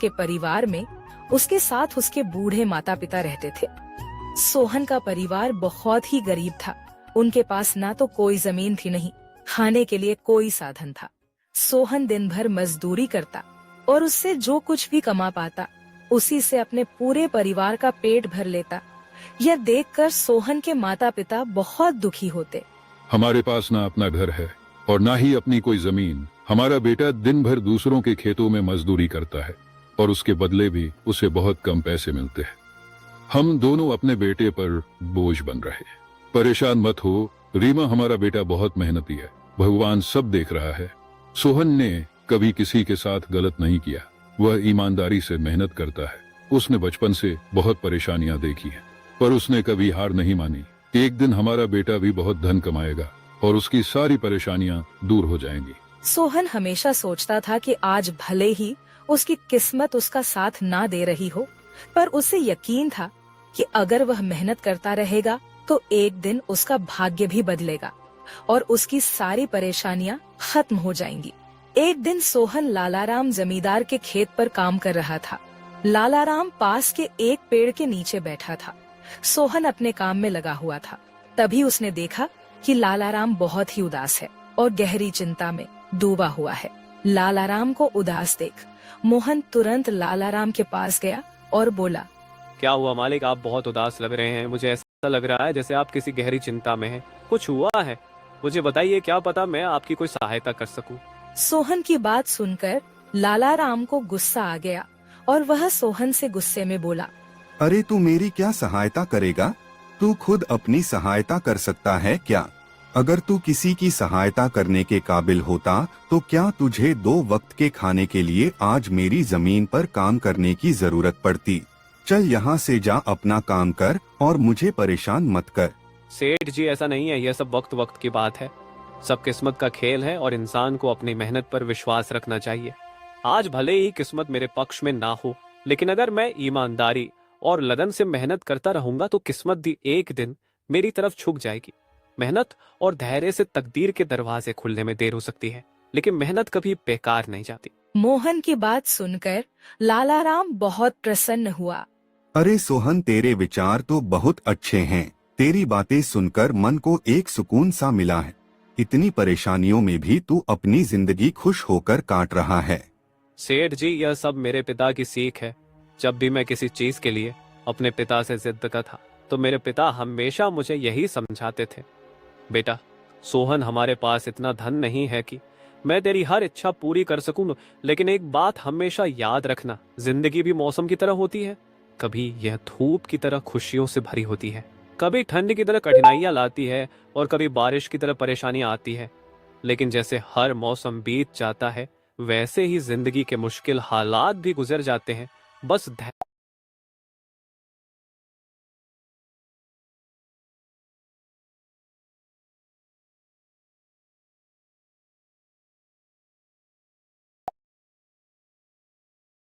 के परिवार में उसके साथ उसके बूढ़े माता पिता रहते थे। सोहन का परिवार बहुत ही गरीब था। उनके पास ना तो कोई जमीन थी, नहीं खाने के लिए कोई साधन था। सोहन दिन भर मजदूरी करता और उससे जो कुछ भी कमा पाता उसी से अपने पूरे परिवार का पेट भर लेता। यह देखकर सोहन के माता पिता बहुत दुखी होते। हमारे पास ना अपना घर है और ना ही अपनी कोई जमीन। हमारा बेटा दिन भर दूसरों के खेतों में मजदूरी करता है और उसके बदले भी उसे बहुत कम पैसे मिलते हैं। हम दोनों अपने बेटे पर बोझ बन रहे हैं। परेशान मत हो रीमा, हमारा बेटा बहुत मेहनती है, भगवान सब देख रहा है। सोहन ने कभी किसी के साथ गलत नहीं किया, वह ईमानदारी से मेहनत करता है। उसने बचपन से बहुत परेशानियां देखी हैं, पर उसने कभी हार नहीं मानी। एक दिन हमारा बेटा भी बहुत धन कमाएगा और उसकी सारी परेशानियां दूर हो जाएंगी। सोहन हमेशा सोचता था कि आज भले ही उसकी किस्मत उसका साथ ना दे रही हो, पर उसे यकीन था कि अगर वह मेहनत करता रहेगा तो एक दिन उसका भाग्य भी बदलेगा और उसकी सारी परेशानियां खत्म हो जाएंगी। एक दिन सोहन लालाराम जमींदार के खेत पर काम कर रहा था। लालाराम पास के एक पेड़ के नीचे बैठा था। सोहन अपने काम में लगा हुआ था। तभी उसने देखा कि लालाराम बहुत ही उदास है और गहरी चिंता में डूबा हुआ है। लालाराम को उदास देख मोहन तुरंत लालाराम के पास गया और बोला, क्या हुआ मालिक, आप बहुत उदास लग रहे हैं। मुझे ऐसा लग रहा है जैसे आप किसी गहरी चिंता में हैं। कुछ हुआ है? मुझे बताइए, क्या पता मैं आपकी कोई सहायता कर सकूं। सोहन की बात सुनकर लालाराम को गुस्सा आ गया और वह सोहन से गुस्से में बोला, अरे तू मेरी क्या सहायता करेगा? तू खुद अपनी सहायता कर सकता है क्या? अगर तू किसी की सहायता करने के काबिल होता तो क्या तुझे 2 वक्त के खाने के लिए आज मेरी जमीन पर काम करने की जरूरत पड़ती? चल यहाँ से जा, अपना काम कर और मुझे परेशान मत कर। सेठ जी, ऐसा नहीं है, यह सब वक्त वक्त की बात है। सब किस्मत का खेल है और इंसान को अपनी मेहनत पर विश्वास रखना चाहिए। आज भले ही किस्मत मेरे पक्ष में ना हो, लेकिन अगर मैं ईमानदारी और लगन से मेहनत करता रहूंगा तो किस्मत भी एक दिन मेरी तरफ झुक जाएगी। मेहनत और धैर्य से तकदीर के दरवाजे खुलने में देर हो सकती है, लेकिन मेहनत कभी बेकार नहीं जाती। मोहन की बात सुनकर लालाराम बहुत प्रसन्न हुआ। अरे सोहन, तेरे विचार तो बहुत अच्छे हैं। तेरी बातें सुनकर मन को एक सुकून सा मिला है। इतनी परेशानियों में भी तू अपनी जिंदगी खुश होकर काट रहा है। सेठ जी, यह सब मेरे पिता की सीख है। जब भी मैं किसी चीज के लिए अपने पिता से जिद करता था तो मेरे पिता हमेशा मुझे यही समझाते थे, बेटा सोहन, हमारे पास इतना धन नहीं है कि मैं तेरी हर इच्छा पूरी कर सकूं, लेकिन एक बात हमेशा याद रखना, जिंदगी भी मौसम की तरह होती है। कभी यह धूप की तरह खुशियों से भरी होती है, कभी ठंड की तरह कठिनाइयां लाती है और कभी बारिश की तरह परेशानियां आती है। लेकिन जैसे हर मौसम बीत जाता है वैसे ही जिंदगी के मुश्किल हालात भी गुजर जाते हैं। बस